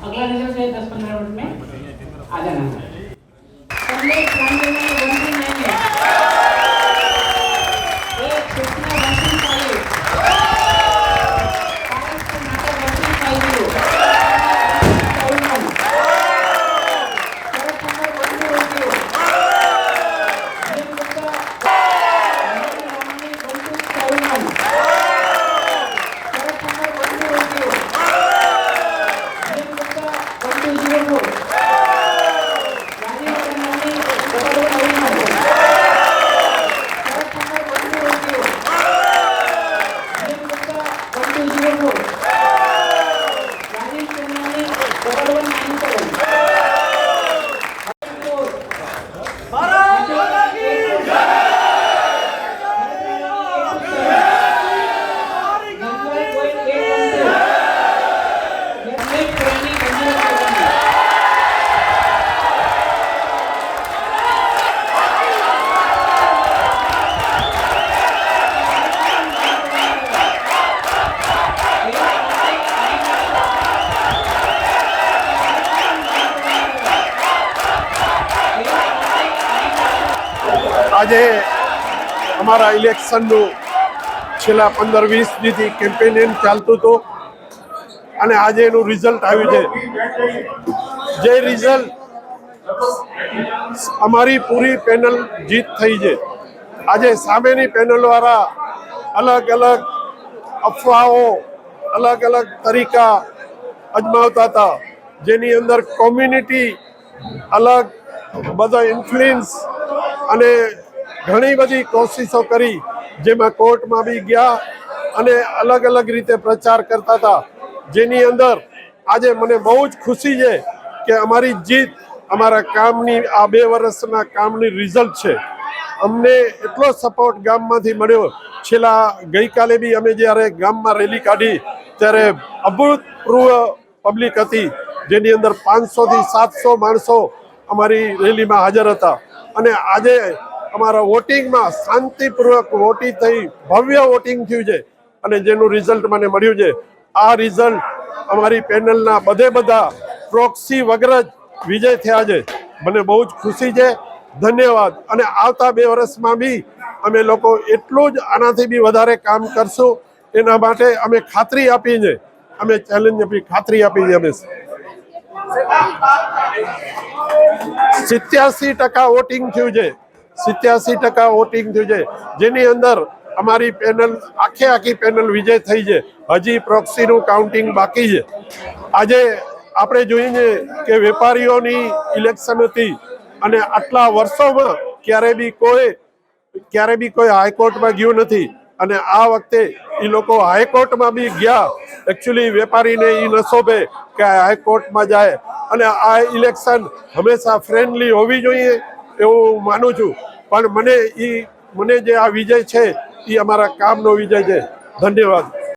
अगला रिजल्ट है 10-15 मिनट में आ जाना है। पहले प्राइमरी में 139 है, एक सूचना 135, पांच कर्नाटक 150, આજે અમારા ઇલેક્શનનું છેલ્લા 15-20 દીથી કેમ્પેનિંગ ચાલતું હતું અને આજે એનું રિઝલ્ટ આવ્યું છે। જે રિઝલ્ટ અમારી પૂરી પેનલ જીત થઈ છે। આજે સામેની પેનલવાળા અલગ અલગ અફવાઓ અલગ અલગ તરીકા અજમાવતા હતા, જેની અંદર કોમ્યુનિટી અલગ બધા ઇન્ફ્લુઅન્સ અને ઘણી બધી કોશિશો કરી, જેમાં કોર્ટમાં બી ગયા અને અલગ અલગ રીતે પ્રચાર કરતા હતા, જેની અંદર આજે મને બહુ જ ખુશી છે કે અમારી જીત અમારા કામની આ 2 વર્ષના કામની રિઝલ્ટ છે। અમને એટલો સપોર્ટ ગામમાંથી મળ્યો। છેલ્લા ગઈકાલે બી અમે જ્યારે ગામમાં રેલી કાઢી ત્યારે અભૂતપૂર્વ પબ્લિક હતી, જેની અંદર 500થી 700 માણસો અમારી રેલીમાં હાજર હતા અને આજે અમારા વોટિંગમાં શાંતિપૂર્વક વોટિંગ થઈ, ભવ્ય વોટિંગ થયું છે અને જેનું રિઝલ્ટ મને મળ્યું છે। આ રિઝલ્ટ અમારી પેનલના બધા પ્રોક્સી વગર જ વિજય થયા છે। મને બહુ જ ખુશી છે, ધન્યવાદ। અને આવતા 2 વર્ષમાં બી અમે લોકો એટલું જ આનાથી બી વધારે કામ કરશું, એના માટે અમે ખાતરી આપી છે, અમે ચેલેન્જ આપી, ખાતરી આપી છે। અમે 87% વોટિંગ થયું છે, 87% વોટિંગ થયું છે, જેની અંદર અમારી પેનલ આખી પેનલ વિજય થઈ છે। હજી પ્રોક્સીનું કાઉન્ટિંગ બાકી છે। આજે આપણે જોઈએ કે વેપારીઓની ઇલેક્શન હતી અને આટલા વર્ષોમાં ક્યારે બી કોઈ હાઈકોર્ટમાં ગયું નથી અને આ વખતે એ લોકો હાઈકોર્ટમાં બી ગયા। એકચ્યુઅલી વેપારીને એ ન શોભે કે હાઈકોર્ટમાં જાય અને આ ઇલેક્શન હંમેશા ફ્રેન્ડલી હોવી જોઈએ એવું માનું છું, પણ મને જે આ વિજય છે એ અમારા કામનો વિજય છે। ધન્યવાદ।